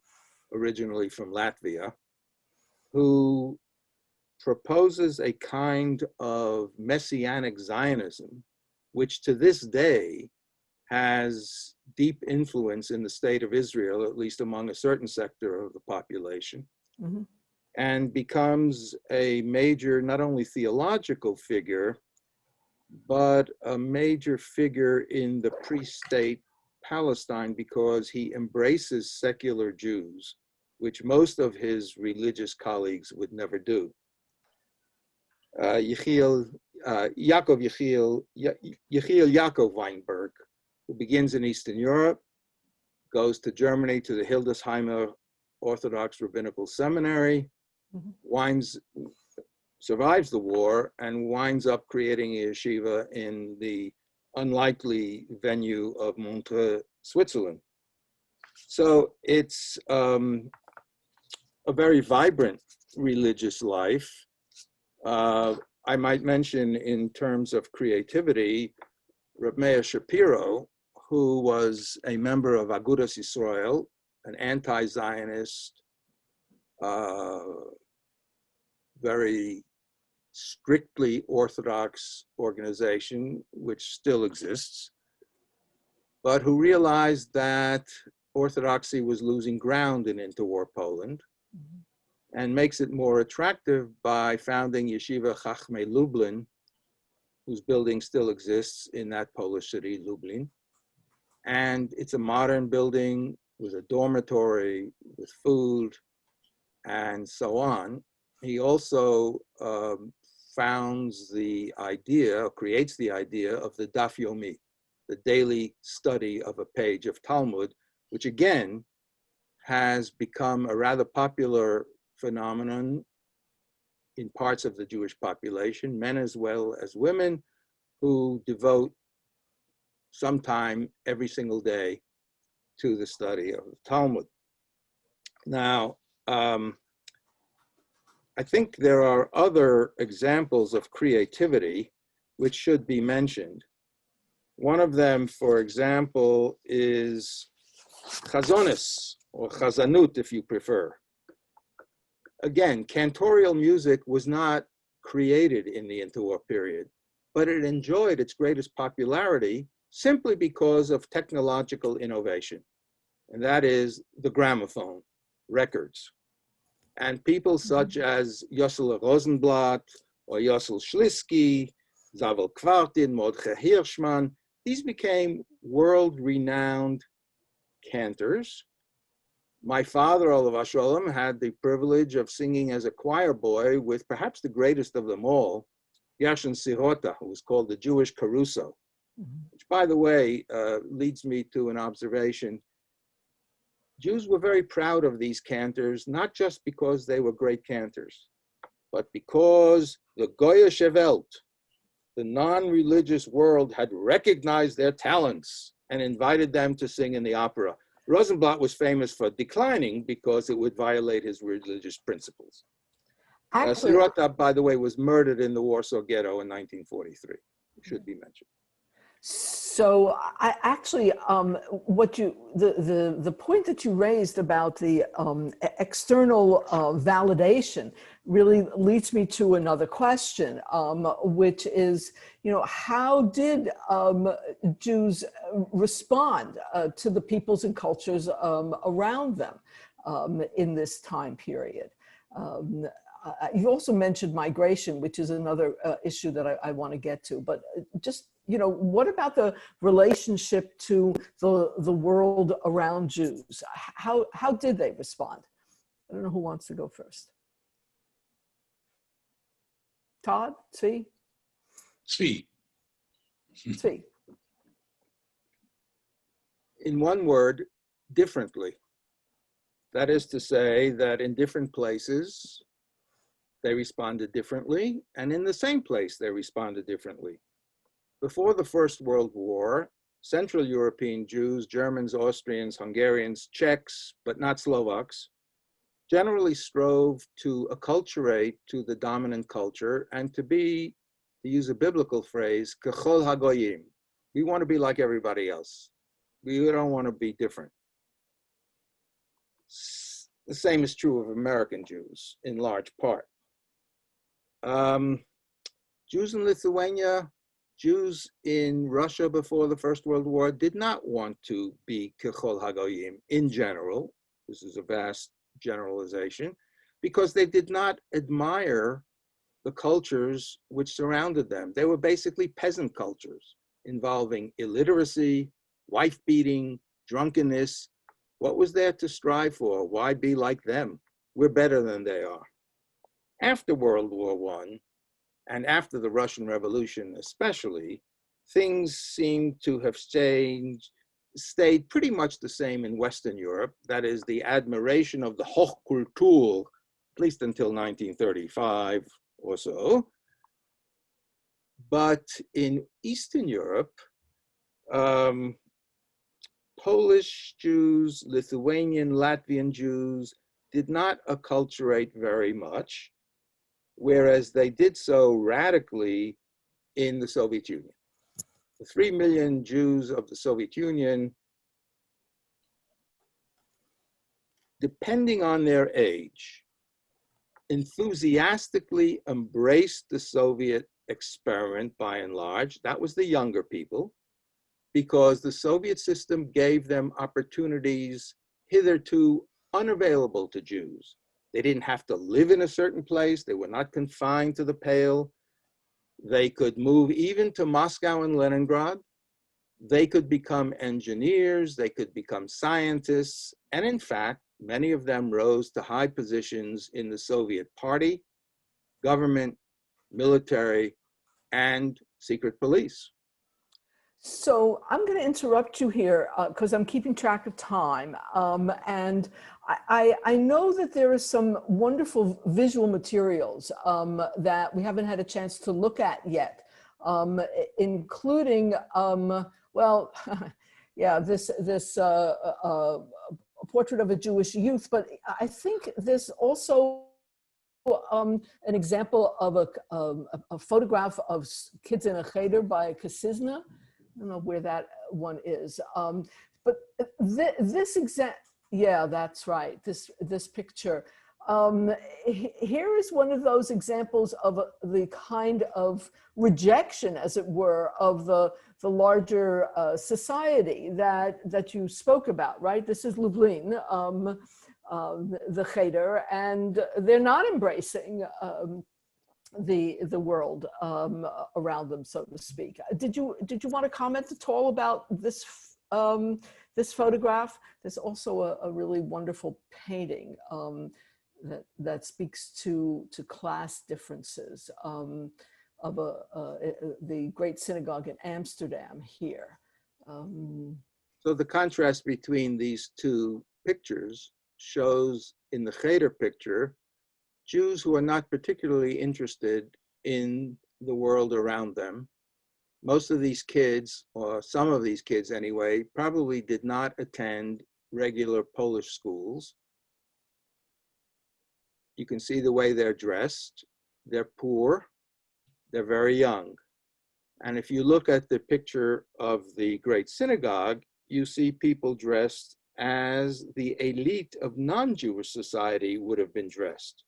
originally from Latvia, who proposes a kind of messianic Zionism, which to this day has deep influence in the state of Israel, at least among a certain sector of the population, and becomes a major, not only theological figure, but a major figure in the pre-state Palestine, because he embraces secular Jews, which most of his religious colleagues would never do. Yechiel Yaakov Weinberg, who begins in Eastern Europe, goes to Germany to the Hildesheimer Orthodox Rabbinical Seminary, survives the war, and winds up creating a yeshiva in the unlikely venue of Montreux, Switzerland. So it's a very vibrant religious life. I might mention, in terms of creativity, Reb Meir Shapiro, who was a member of Agudas Yisrael, an anti-Zionist, very strictly Orthodox organization, which still exists, but who realized that Orthodoxy was losing ground in interwar Poland, and makes it more attractive by founding Yeshiva Chachmei Lublin, whose building still exists in that Polish city, Lublin. And it's a modern building with a dormitory, with food, and so on. He also founds the idea, creates the idea of the Daf Yomi, the daily study of a page of Talmud, which again has become a rather popular phenomenon in parts of the Jewish population, men as well as women, who devote some time every single day to the study of the Talmud. Now, I think there are other examples of creativity which should be mentioned. One of them, for example, is chazonis, or chazanut, if you prefer. Again, cantorial music was not created in the interwar period, but it enjoyed its greatest popularity simply because of technological innovation, and that is the gramophone, records. And people such as Yossel Rosenblatt or Yossel Schlisky, Zavel Kvartin, Mordechai Hirschman, these became world-renowned cantors. My father, Olav Sholem, had the privilege of singing as a choir boy with perhaps the greatest of them all, Gershon Sirota, who was called the Jewish Caruso, which, by the way, leads me to an observation. Jews were very proud of these cantors, not just because they were great cantors, but because the Goyish Welt, the non-religious world, had recognized their talents and invited them to sing in the opera. Rosenblatt was famous for declining because it would violate his religious principles. Sirota, by the way, was murdered in the Warsaw Ghetto in 1943. It should be mentioned. So I actually, the point that you raised about the external validation really leads me to another question, which is, how did Jews respond to the peoples and cultures around them in this time period? You also mentioned migration, which is another issue that I want to get to, but just, what about the relationship to the world around Jews? How did they respond? I don't know who wants to go first. Todd, Zvi? Zvi. In one word, differently. That is to say that in different places, they responded differently, and in the same place, they responded differently. Before the First World War, Central European Jews, Germans, Austrians, Hungarians, Czechs, but not Slovaks, generally strove to acculturate to the dominant culture and to be, to use a biblical phrase, kechol hagoyim. We want to be like everybody else. We don't want to be different. The same is true of American Jews in large part. Jews in Lithuania, Jews in Russia before the First World War did not want to be kechol hagoyim in general. This is a vast generalization, because they did not admire the cultures which surrounded them. They were basically peasant cultures involving illiteracy, wife beating, drunkenness. What was there to strive for? Why be like them? We're better than they are. After World War I, and after the Russian Revolution especially, things seem to have stayed pretty much the same in Western Europe. That is, the admiration of the Hochkultur, at least until 1935 or so. But in Eastern Europe, Polish Jews, Lithuanian, Latvian Jews did not acculturate very much, whereas they did so radically in the Soviet Union. The 3 million Jews of the Soviet Union, depending on their age, enthusiastically embraced the Soviet experiment by and large. That was the younger people, because the Soviet system gave them opportunities hitherto unavailable to Jews. They didn't have to live in a certain place. They were not confined to the Pale. They could move even to Moscow and Leningrad. They could become engineers. They could become scientists. And in fact, many of them rose to high positions in the Soviet party, government, military, and secret police. So I'm going to interrupt you here because I'm keeping track of time. And I know that there are some wonderful visual materials that we haven't had a chance to look at yet, including, well, yeah, this portrait of a Jewish youth, but I think there's also an example of a photograph of kids in a cheder by Kasizna. I don't know where that one is, but this yeah, that's right. This picture. Here is one of those examples of the kind of rejection, as it were, of the larger society that you spoke about, right? This is Lublin, the cheder, and they're not embracing the world around them, so to speak. Did you want to comment at all about this this photograph? There's also a really wonderful painting that speaks to class differences of the great synagogue in Amsterdam here. So the contrast between these two pictures shows in the cheder picture Jews who are not particularly interested in the world around them. Most of these kids, or some of these kids anyway, probably did not attend regular Polish schools. You can see the way they're dressed. They're poor. They're very young. And if you look at the picture of the Great Synagogue, you see people dressed as the elite of non-Jewish society would have been dressed.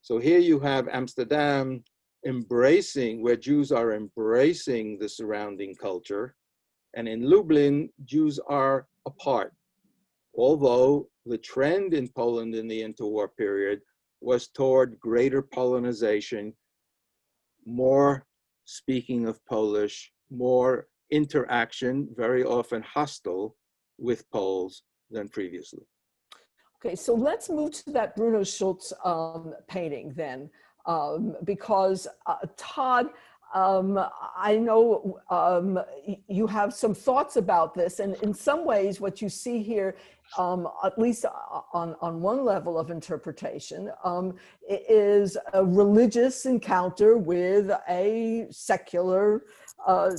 So here you have Amsterdam embracing, where Jews are embracing the surrounding culture. And in Lublin, Jews are apart. Although the trend in Poland in the interwar period was toward greater Polonization, more speaking of Polish, more interaction, very often hostile, with Poles than previously. Okay, so let's move to that Bruno Schulz painting then, because Todd, I know you have some thoughts about this, and in some ways what you see here, at least on one level of interpretation, is a religious encounter with a secular,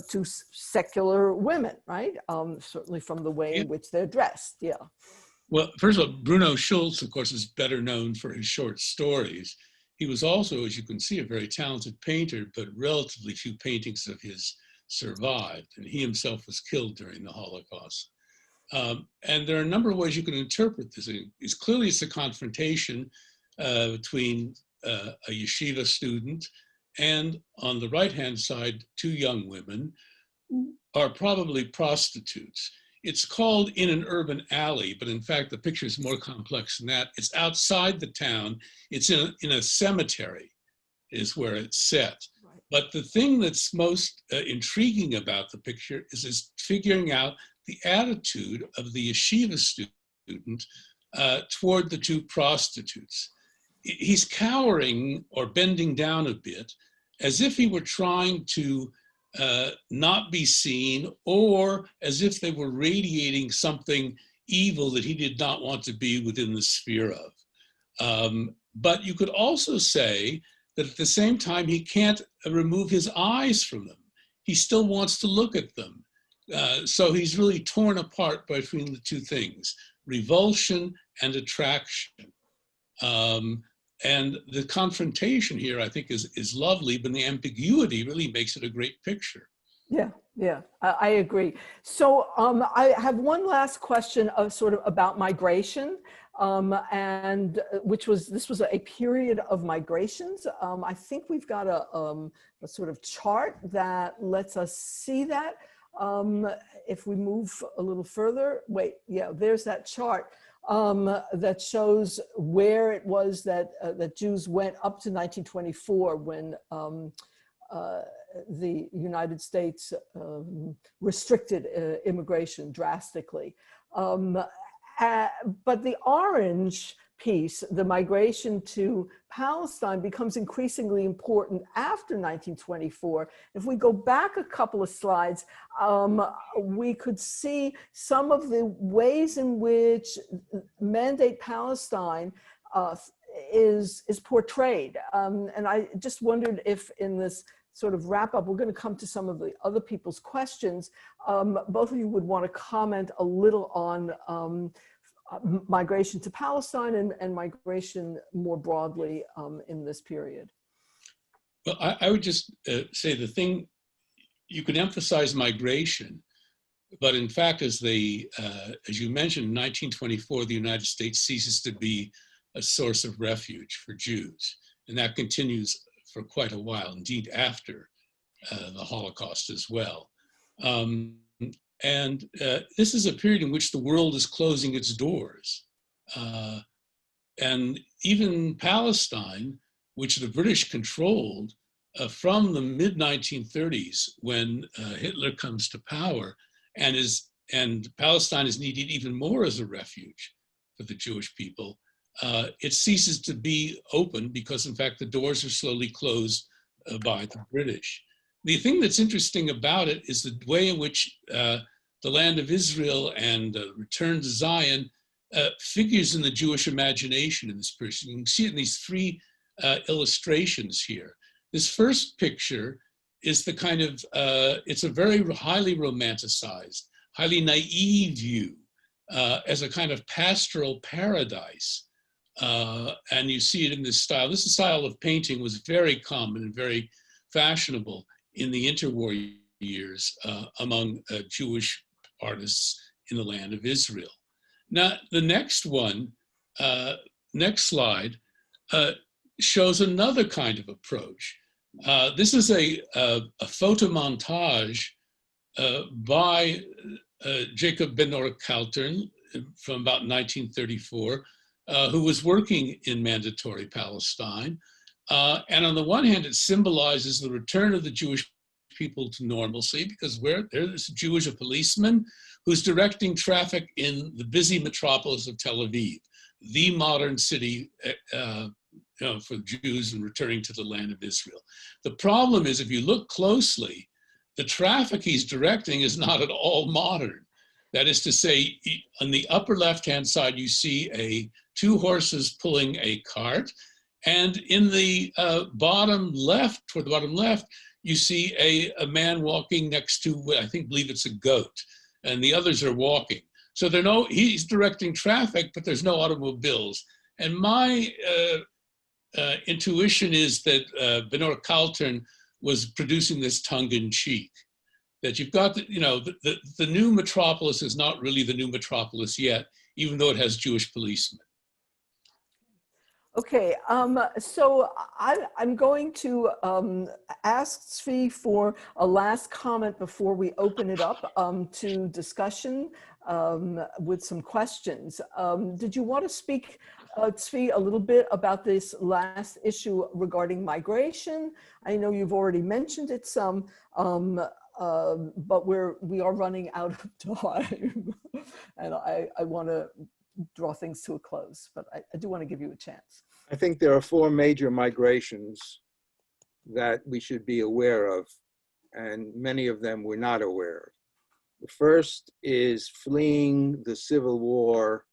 two secular women, right? Certainly from the way in which they're dressed, yeah. Well, first of all, Bruno Schulz, of course, is better known for his short stories. He was also, as you can see, a very talented painter, but relatively few paintings of his survived, and he himself was killed during the Holocaust. And there are a number of ways you can interpret this. Clearly, it's a confrontation between a yeshiva student and, on the right-hand side, two young women who are probably prostitutes. It's called In an Urban Alley, but in fact, the picture is more complex than that. It's outside the town. It's in a cemetery is where it's set. Right. But the thing that's most intriguing about the picture is figuring out the attitude of the yeshiva student toward the two prostitutes. He's cowering or bending down a bit as if he were trying to not be seen, or as if they were radiating something evil that he did not want to be within the sphere of. But you could also say that at the same time, he can't remove his eyes from them. He still wants to look at them. So he's really torn apart between the two things, revulsion and attraction. And the confrontation here, I think, is lovely, but the ambiguity really makes it a great picture. Yeah, I agree. So I have one last question of sort of about migration, and this was a period of migrations. I think we've got a sort of chart that lets us see that. If we move a little further, there's that chart. That shows where it was that that Jews went up to 1924 when the United States restricted immigration drastically. But the orange piece, the migration to Palestine, becomes increasingly important after 1924. If we go back a couple of slides, we could see some of the ways in which Mandate Palestine is portrayed. And I just wondered if in this sort of wrap up, we're going to come to some of the other people's questions. Both of you would want to comment a little on migration to Palestine and migration more broadly in this period. Well, I would just say the thing, you can emphasize migration, but in fact, as you mentioned, in 1924, the United States ceases to be a source of refuge for Jews. And that continues for quite a while, indeed after the Holocaust as well. And this is a period in which the world is closing its doors. And even Palestine, which the British controlled from the mid-1930s when Hitler comes to power, and Palestine is needed even more as a refuge for the Jewish people, it ceases to be open because, in fact, the doors are slowly closed by the British. The thing that's interesting about it is the way in which the land of Israel and return to Zion figures in the Jewish imagination in this period. You can see it in these three illustrations here. This first picture is the kind of, it's a very highly romanticized, highly naive view as a kind of pastoral paradise. And you see it in this style. This style of painting was very common and very fashionable in the interwar years among Jewish artists in the land of Israel. Now, the next one, next slide, shows another kind of approach. This is a photo montage by Jacob Ben-Or Kaltern from about 1934, who was working in Mandatory Palestine. And on the one hand, it symbolizes the return of the Jewish people to normalcy, because there's a Jewish policeman who's directing traffic in the busy metropolis of Tel Aviv, the modern city for Jews and returning to the land of Israel. The problem is, if you look closely, the traffic he's directing is not at all modern. That is to say, on the upper left-hand side, you see two horses pulling a cart, and in the bottom left, toward the bottom left, you see a man walking next to, I believe it's a goat, and the others are walking. So he's directing traffic, but there's no automobiles. And my intuition is that Benor Kaltern was producing this tongue-in-cheek, that you've got, the new metropolis is not really the new metropolis yet, even though it has Jewish policemen. Okay, so I'm going to ask Zvi for a last comment before we open it up to discussion with some questions. Did you want to speak, Zvi, a little bit about this last issue regarding migration? I know you've already mentioned it some, but we are running out of time, and I want to draw things to a close, but I do want to give you a chance. I think there are four major migrations that we should be aware of, and many of them we're not aware of. The first is fleeing the Civil War,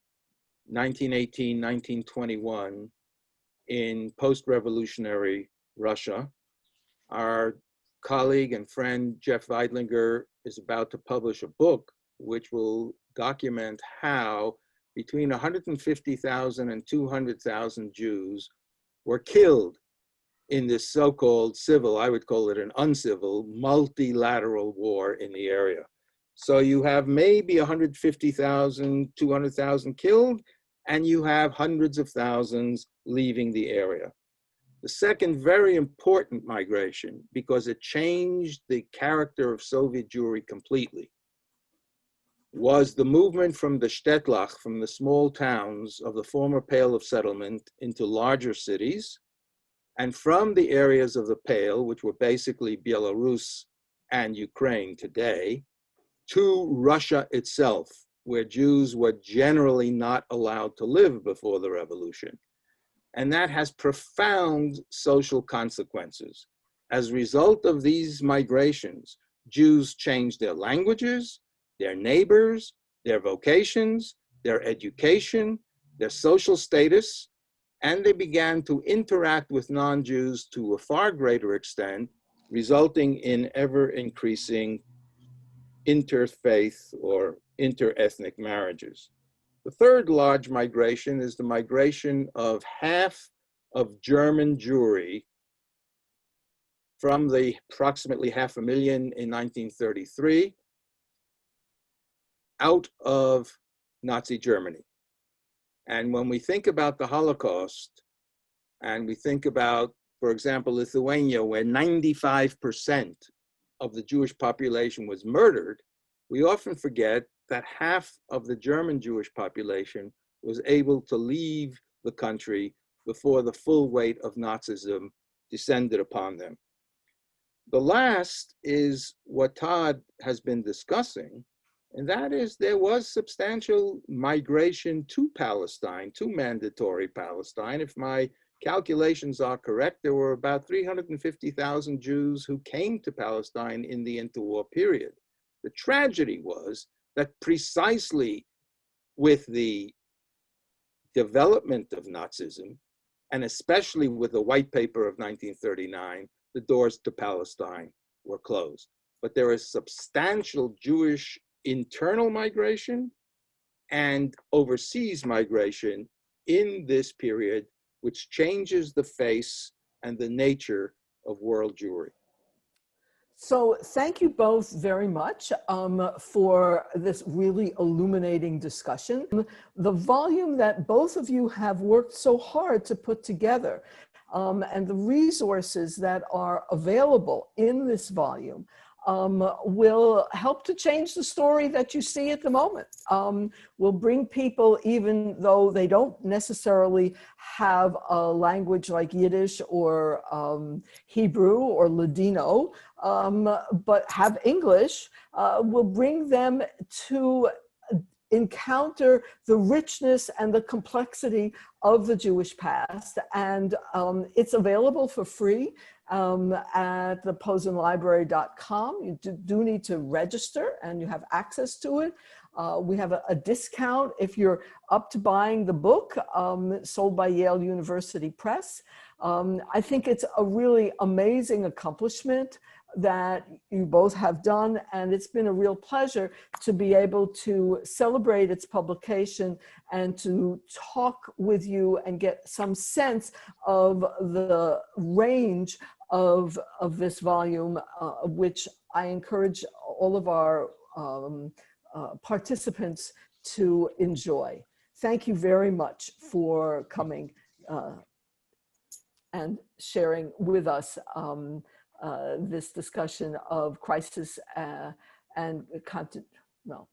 1918, 1921, in post-revolutionary Russia. Our colleague and friend Jeff Weidlinger is about to publish a book which will document how between 150,000 and 200,000 Jews were killed in this so-called civil, I would call it an uncivil, multilateral war in the area. So you have maybe 150,000, 200,000 killed, and you have hundreds of thousands leaving the area. The second very important migration, because it changed the character of Soviet Jewry completely, was the movement from the Städtlach, from the small towns of the former Pale of Settlement, into larger cities, and from the areas of the Pale, which were basically Belarus and Ukraine today, to Russia itself, where Jews were generally not allowed to live before the revolution. And that has profound social consequences. As a result of these migrations, Jews changed their languages, their neighbors, their vocations, their education, their social status, and they began to interact with non-Jews to a far greater extent, resulting in ever-increasing interfaith or interethnic marriages. The third large migration is the migration of half of German Jewry from the approximately 500,000 in 1933 out of Nazi Germany. And when we think about the Holocaust, and we think about, for example, Lithuania, where 95% of the Jewish population was murdered, we often forget that half of the German Jewish population was able to leave the country before the full weight of Nazism descended upon them. The last is what Todd has been discussing, and that is there was substantial migration to Palestine, to mandatory Palestine. If my calculations are correct, there were about 350,000 Jews who came to Palestine in the interwar period. The tragedy was that precisely with the development of Nazism, and especially with the White Paper of 1939, the doors to Palestine were closed. But there is substantial Jewish internal migration and overseas migration in this period, which changes the face and the nature of world Jewry. So thank you both very much for this really illuminating discussion. The volume that both of you have worked so hard to put together and the resources that are available in this volume will help to change the story that you see at the moment. Will bring people, even though they don't necessarily have a language like Yiddish or Hebrew or Ladino, but have English, will bring them to encounter the richness and the complexity of the Jewish past. And it's available for free at the posenlibrary.com. You do need to register and you have access to it. We have a discount if you're up to buying the book, sold by Yale University Press. I think it's a really amazing accomplishment that you both have done, and it's been a real pleasure to be able to celebrate its publication and to talk with you and get some sense of the range of this volume, which I encourage all of our participants to enjoy. Thank you very much for coming and sharing with us this discussion of crisis and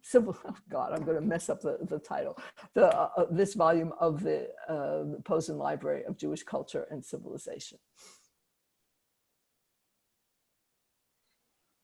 civil, oh God, I'm going to mess up the title, this volume of the Posen Library of Jewish Culture and Civilization.